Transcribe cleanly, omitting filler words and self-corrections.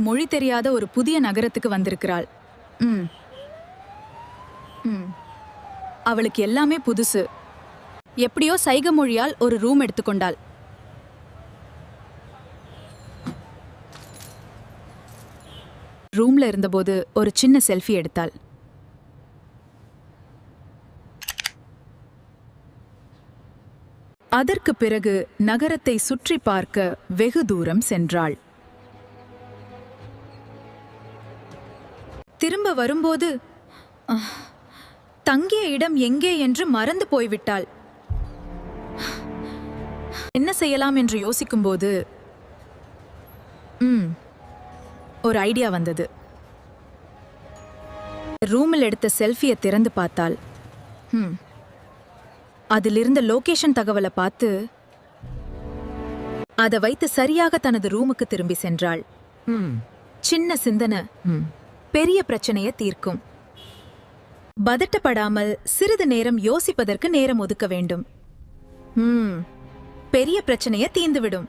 மொழி தெரியாத ஒரு புதிய நகரத்துக்கு வந்திருக்கிறாள். ம் ம் அவளுக்கு எல்லாமே புதுசு. எப்படியோ சைகை மொழியால் ஒரு ரூம் எடுத்துக்கொண்டாள். ரூம்ல இருந்தபோது ஒரு சின்ன செல்ஃபி எடுத்தாள். அதற்கு பிறகு நகரத்தை சுற்றி பார்க்க வெகு தூரம் சென்றாள். திரும்ப வரும்போது தங்கிய இடம் எங்கே என்று மறந்து போய்விட்டாள். என்ன செய்யலாம் என்று யோசிக்கும்போது ஒரு ஐடியா வந்தது. ரூமில் எடுத்த செல்ஃபியை திறந்து பார்த்தாள். அதிலிருந்த லொகேஷன் தகவலை பார்த்து அதை வைத்து சரியாக தனது ரூமுக்கு திரும்பி சென்றாள். சின்ன சிந்தனை பெரிய பிரச்சனையை தீர்க்கும். பதட்டப்படாமல் சிறிது நேரம் யோசிப்பதற்கு நேரம் ஒதுக்க வேண்டும். பெரிய பிரச்சனையை தீர்ந்துவிடும்.